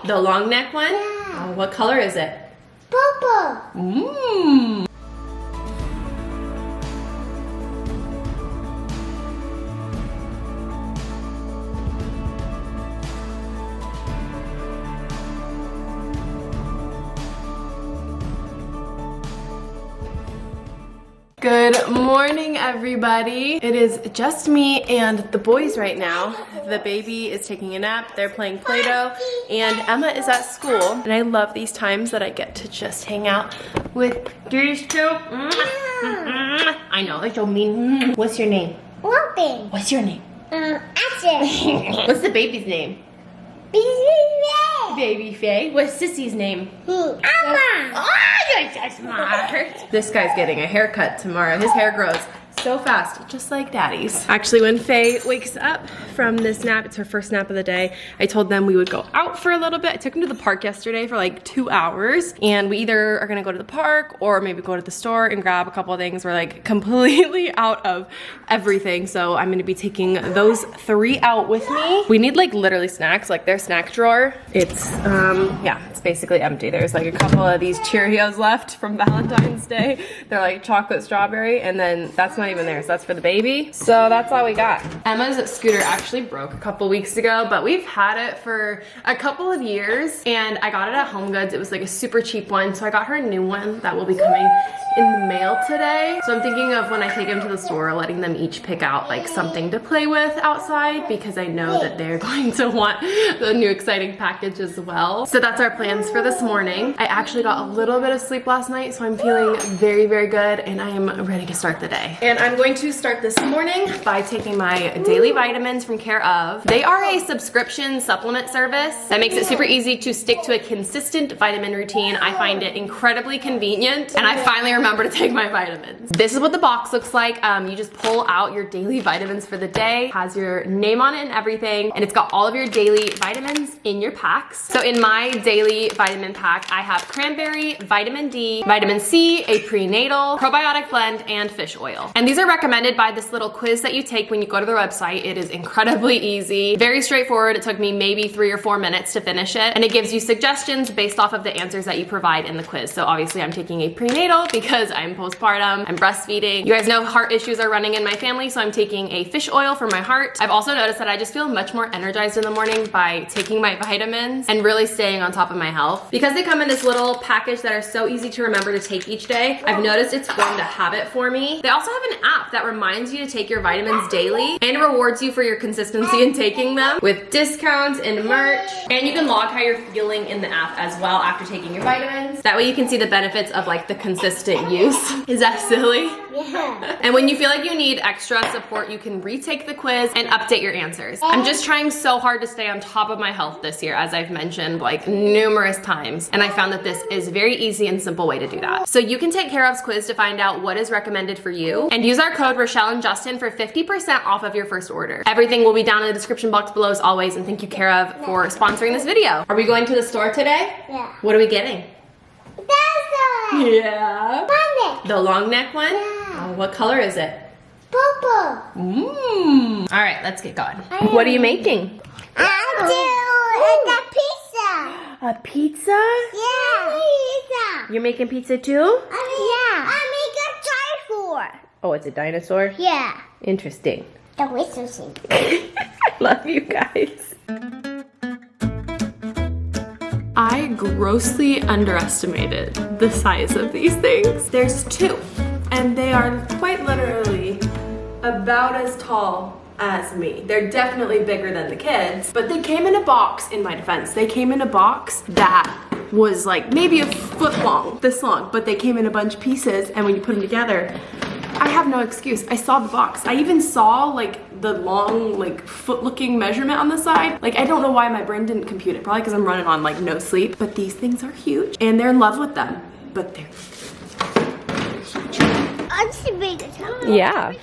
The long neck one? Yeah. Oh, what color is it? Purple. Mmm. Good morning, everybody. It is just me and the boys right now. The baby is taking a nap, they're playing Play-Doh, and Emma is at school. And I love these times that I get to just hang out with these two. I know, they're so mean. What's your name? Robin. What's your name? Asher. What's the baby's name? Baby. Baby Faye. What's Sissy's name? Emma. Oh, you're so smart. This guy's getting a haircut tomorrow. His hair grows so fast, just like Daddy's. Actually, when Faye wakes up from this nap, it's her first nap of the day, I told them we would go out for a little bit. I took him to the park yesterday for like 2 hours, and we either are gonna go to the park or maybe go to the store and grab a couple of things. We're like completely out of everything, so I'm gonna be taking those 3 out with me. We need like literally snacks, like their snack drawer. It's, yeah, it's basically empty. There's like a couple of these Cheerios left from Valentine's Day. They're like chocolate strawberry, and then that's not even there, so that's for the baby. So that's all we got. Emma's scooter actually broke a couple weeks ago, but we've had it for a couple of years, and I got it at Home Goods. It was like a super cheap one, so I got her a new one that will be coming in the mail today. So I'm thinking of when I take them to the store, letting them each pick out like something to play with outside, because I know that they're going to want the new exciting package as well. So that's our plans for this morning. I actually got a little bit of sleep last night, so I'm feeling very, very good, and I am ready to start the day. And I'm going to start this morning by taking my daily vitamins from Care of. They are a subscription supplement service that makes it super easy to stick to a consistent vitamin routine. I find it incredibly convenient, and I finally remember to take my vitamins. This is what the box looks like. You just pull out your daily vitamins for the day, has your name on it and everything, and it's got all of your daily vitamins in your packs. So in my daily vitamin pack, I have cranberry, vitamin D, vitamin C, a prenatal, probiotic blend, and fish oil. And these are recommended by this little quiz that you take when you go to their website. It is incredibly easy, very straightforward. It took me maybe 3 or 4 minutes to finish it, and it gives you suggestions based off of the answers that you provide in the quiz. So obviously I'm taking a prenatal because I'm postpartum, I'm breastfeeding. You guys know heart issues are running in my family, so I'm taking a fish oil for my heart. I've also noticed that I just feel much more energized in the morning by taking my vitamins and really staying on top of my health. Because they come in this little package that are so easy to remember to take each day, I've noticed it's formed a habit for me. They also have an app that reminds you to take your vitamins daily and rewards you for your consistency in taking them with discounts and merch. And you can log how you're feeling in the app as well after taking your vitamins. That way you can see the benefits of like the consistent use. Is that silly? Yeah. And when you feel like you need extra support, you can retake the quiz and update your answers. I'm just trying so hard to stay on top of my health this year, as I've mentioned like numerous times. And I found that this is a very easy and simple way to do that. So you can take Care of's quiz to find out what is recommended for you, and use our code Rachelle and Justin for 50% off of your first order. Everything will be down in the description box below as always, and thank you Care of for sponsoring this video. Are we going to the store today? Yeah. What are we getting? That's one. Yeah. Panic. The long neck one? Yeah. Oh, what color is it? Purple. Mmm. All right, let's get going. What are you making? I'll do the pizza. A pizza? Yeah. Pizza. You're making pizza too? Yeah. I make a dinosaur. Oh, it's a dinosaur? Yeah. Interesting. The whistle scene. I love you guys. I grossly underestimated the size of these things. There's 2, and they are quite literally about as tall as me. They're definitely bigger than the kids, but they came in a box. In my defense, they came in a box that was like maybe a foot long, this long, but they came in a bunch of pieces, and when you put them together, I have no excuse. I saw the box. I even saw like the long like foot looking measurement on the side. Like I don't know why my brain didn't compute it. Probably because I'm running on like no sleep, but these things are huge and they're in love with them, but they're huge. I'm just making time. Yeah.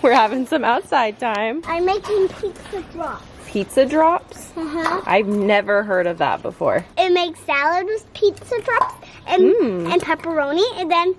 We're having some outside time. I'm making pizza drops. Pizza drops? Uh-huh. I've never heard of that before. It makes salad with pizza drops and pepperoni, and then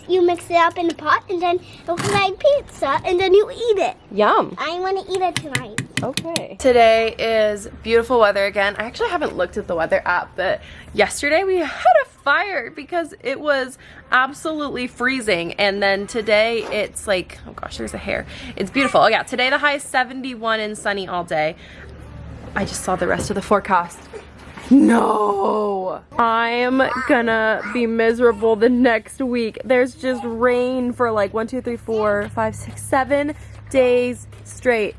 you mix it up in a pot, and then it looks like pizza, and then you eat it. Yum. I want to eat it tonight. Okay. Today is beautiful weather again. I actually haven't looked at the weather app, but yesterday we had a fire because it was absolutely freezing. And then today it's like, oh gosh, there's a hair. It's beautiful. Oh yeah, today the high is 71 and sunny all day. I just saw the rest of the forecast. No, I'm gonna be miserable the next week. There's just rain for like 1, 2, 3, 4, 5, 6, 7 days straight.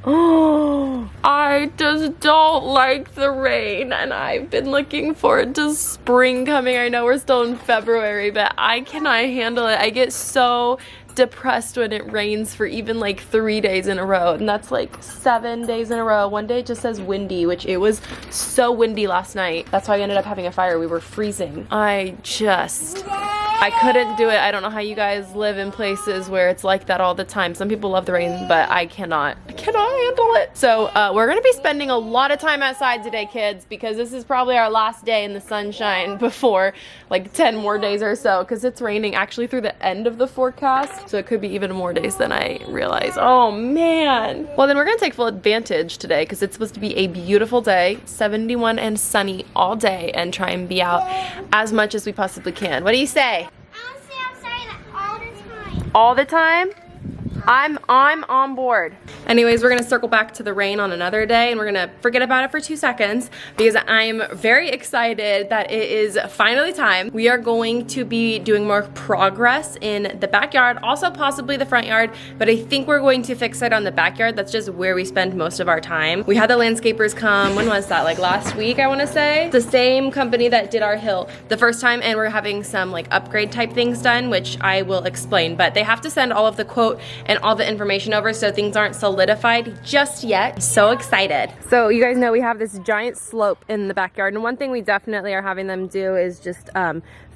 Oh, I just don't like the rain, and I've been looking forward to spring coming. I know we're still in February, but I cannot handle it. I get so depressed when it rains for even like 3 days in a row, and that's like 7 days in a row. One day it just says windy, which it was so windy last night. That's why we ended up having a fire. We were freezing. I couldn't do it. I don't know how you guys live in places where it's like that all the time. Some people love the rain, but I cannot handle it. So we're gonna be spending a lot of time outside today, kids, because this is probably our last day in the sunshine before like 10 more days or so, because it's raining actually through the end of the forecast. So it could be even more days than I realize. Oh man. Well, then we're gonna take full advantage today because it's supposed to be a beautiful day, 71 and sunny all day, and try and be out as much as we possibly can. What do you say? I want to stay outside all the time. All the time? I'm on board. Anyways, we're gonna circle back to the rain on another day, and we're gonna forget about it for 2 seconds because I'm very excited that it is finally time. We are going to be doing more progress in the backyard, also possibly the front yard, but I think we're going to fix it on the backyard. That's just where we spend most of our time. We had the landscapers come, when was that? Like last week, I wanna say. The same company that did our hill the first time, and we're having some like upgrade type things done, which I will explain, but they have to send all of the quote and all the information over, so things aren't solidified just yet. So excited. So you guys know we have this giant slope in the backyard, and one thing we definitely are having them do is just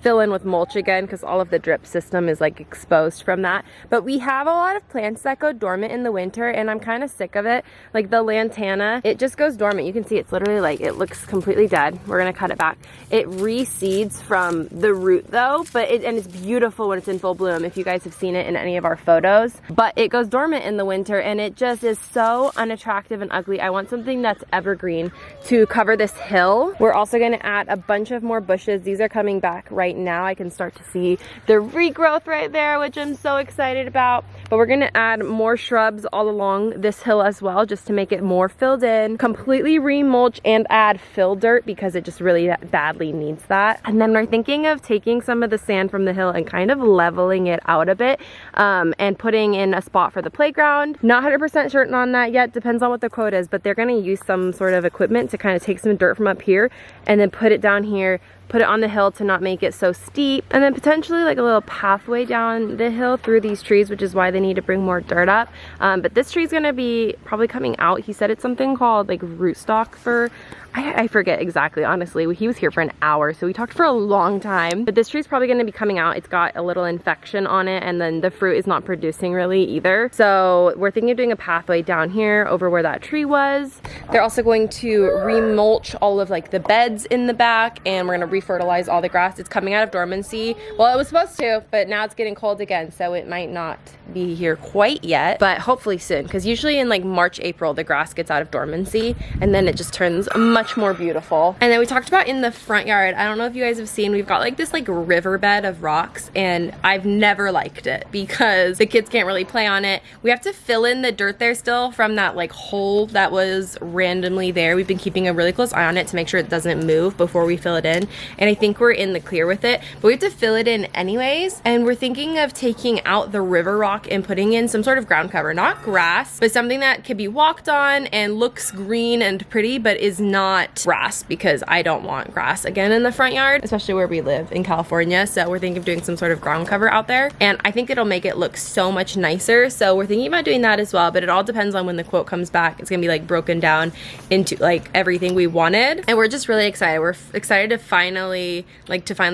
fill in with mulch again, because all of the drip system is like exposed from that. But we have a lot of plants that go dormant in the winter, and I'm kind of sick of it. Like the lantana, it just goes dormant. You can see it's literally like, it looks completely dead. We're gonna cut it back. It reseeds from the root though, but and it's beautiful when it's in full bloom, if you guys have seen it in any of our photos. But it goes dormant in the winter, and it just is so unattractive and ugly. I want something that's evergreen to cover this hill. We're also gonna add a bunch of more bushes. These are coming back right now. I can start to see the regrowth right there, which I'm so excited about. But we're gonna add more shrubs all along this hill as well, just to make it more filled in, completely remulch and add fill dirt because it just really badly needs that. And then we're thinking of taking some of the sand from the hill and kind of leveling it out a bit, and putting in a spot for the playground. Not 100% certain on that yet, depends on what the quote is, but they're gonna use some sort of equipment to kind of take some dirt from up here and then put it down here, put it on the hill to not make it so steep, and then potentially like a little pathway down the hill through these trees, which is why they need to bring more dirt up. But this tree's gonna be probably coming out. He said it's something called like rootstock fir. I forget exactly, honestly. He was here for an hour, so we talked for a long time. But this tree's probably gonna be coming out. It's got a little infection on it, and then the fruit is not producing really either. So we're thinking of doing a pathway down here over where that tree was. They're also going to remulch all of like the beds in the back, and we're gonna refertilize all the grass. It's coming out of dormancy. Well, it was supposed to, but now it's getting cold again, so it might not be here quite yet, but hopefully soon, because usually in like March, April, the grass gets out of dormancy, and then it just turns much more beautiful. And then we talked about in the front yard, I don't know if you guys have seen, we've got like this like riverbed of rocks, and I've never liked it because the kids can't really play on it. We have to fill in the dirt there still from that like hole that was randomly there. We've been keeping a really close eye on it to make sure it doesn't move before we fill it in, and I think we're in the clear with it, but we have to fill it in anyways. And we're thinking of taking out the river rock and putting in some sort of ground cover, not grass, but something that can be walked on and looks green and pretty, but is not grass, because I don't want grass again in the front yard, especially where we live in California. So we're thinking of doing some sort of ground cover out there, and I think it'll make it look so much nicer. So we're thinking about doing that as well, but it all depends on when the quote comes back. It's gonna be like broken down into like everything we wanted, and we're just really excited. We're excited to finally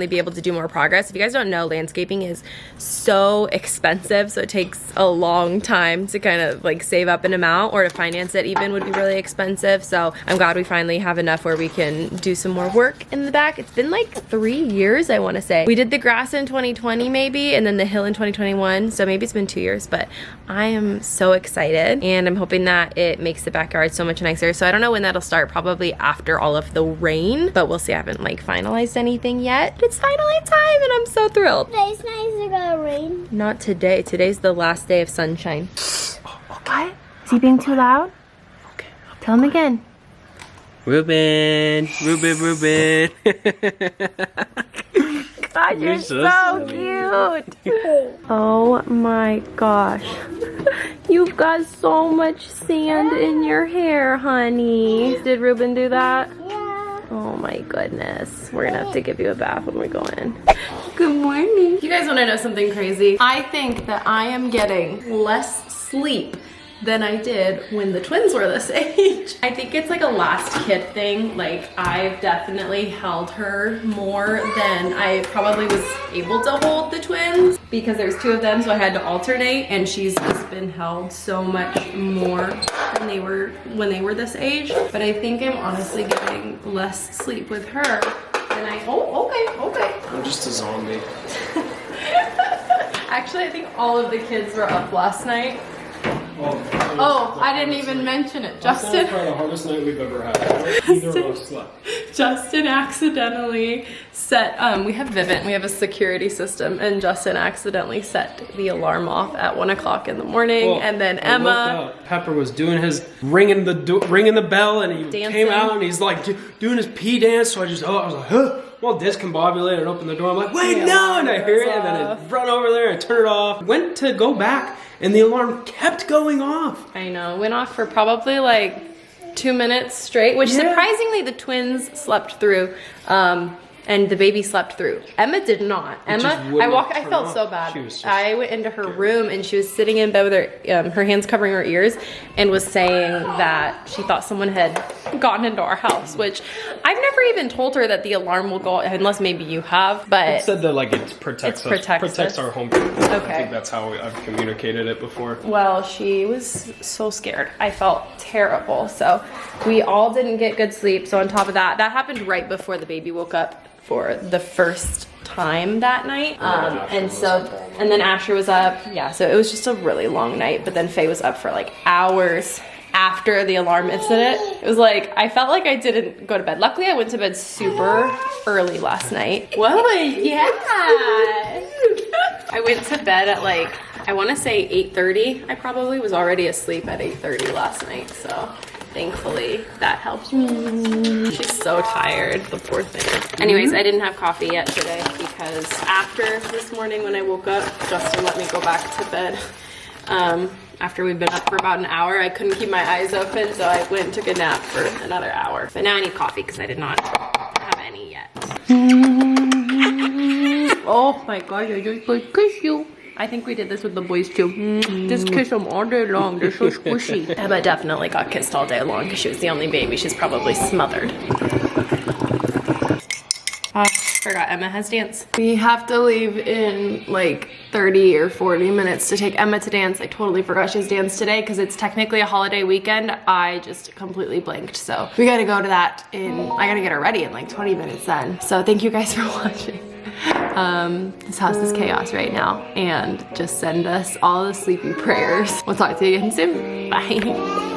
be able to do more progress. If you guys don't know, landscaping is so expensive, so it takes a long time to kind of like save up an amount, or to finance it even would be really expensive. So I'm glad we finally have have enough where we can do some more work in the back. It's been like 3 years, I want to say. We did the grass in 2020 maybe, and then the hill in 2021, so maybe it's been 2 years, but I am so excited, and I'm hoping that it makes the backyard so much nicer. So I don't know when that'll start, probably after all of the rain, but we'll see. I haven't like finalized anything yet. But it's finally time, and I'm so thrilled. Today's nice, it's gonna rain. Not today. Today's the last day of sunshine. What? Is he being too loud? Okay. Tell him again. Ruben. God, you're so cute. Oh my gosh. You've got so much sand in your hair, honey. Did Ruben do that? Yeah. Oh my goodness. We're gonna have to give you a bath when we go in. Good morning. You guys wanna know something crazy? I think that I am getting less sleep than I did when the twins were this age. I think it's like a last kid thing. Like, I've definitely held her more than I probably was able to hold the twins because there's 2 of them, so I had to alternate, and she's just been held so much more than they were when they were this age. But I think I'm honestly getting less sleep with her than I, okay. I'm just a zombie. Actually, I think all of the kids were up last night. Oh, I didn't even mention it. Justin. That's probably the hardest night we've ever had. Neither of us slept. Justin accidentally set, we have Vivint, we have a security system, and Justin accidentally set the alarm off at 1 o'clock in the morning, Well, and then I woke Emma. up. Pepper was doing his ringing the bell, and he Dancing. came out and he's like doing his pee dance. So I was like, huh. Well, discombobulated and opened the door. I'm like, wait, no! And I hear it, and then I run over there and turn it off. Went to go back, and the alarm kept going off. I know, went off for probably like 2 minutes straight, which surprisingly the twins slept through. And the baby slept through. Emma did not. I felt so bad. I went into her room and she was sitting in bed with her hands covering her ears and was saying that she thought someone had gotten into our house, which I've never even told her that the alarm will go, unless maybe you have, but. It said that like it protects our home. Okay. I think that's how I've communicated it before. Well, she was so scared. I felt terrible. So we all didn't get good sleep. So on top of that, that happened right before the baby woke up for the first time that night. And then Asher was up. Yeah, so it was just a really long night. But then Faye was up for like hours after the alarm incident. It was like, I felt like I didn't go to bed. Luckily, I went to bed super early last night. Whoa, yeah. I went to bed at like, I want to say 8:30. I probably was already asleep at 8:30 last night, so thankfully that helped me. She's so tired, the poor thing. Anyways, I didn't have coffee yet today because after this morning when I woke up, Justin let me go back to bed. After we'd been up for about an hour, I couldn't keep my eyes open, so I went and took a nap for another hour. But now I need coffee because I did not have any yet. Oh my gosh, I just want to kiss you. I think we did this with the boys too. Just kiss them all day long. They're so squishy. Emma definitely got kissed all day long because she was the only baby. She's probably smothered. Forgot Emma has dance. We have to leave in like 30 or 40 minutes to take Emma to dance. I totally forgot she has dance today because it's technically a holiday weekend. I just completely blanked. So we gotta go to that I gotta get her ready in like 20 minutes then. So thank you guys for watching. This house is chaos right now, and just send us all the sleepy prayers. We'll talk to you again soon. Bye.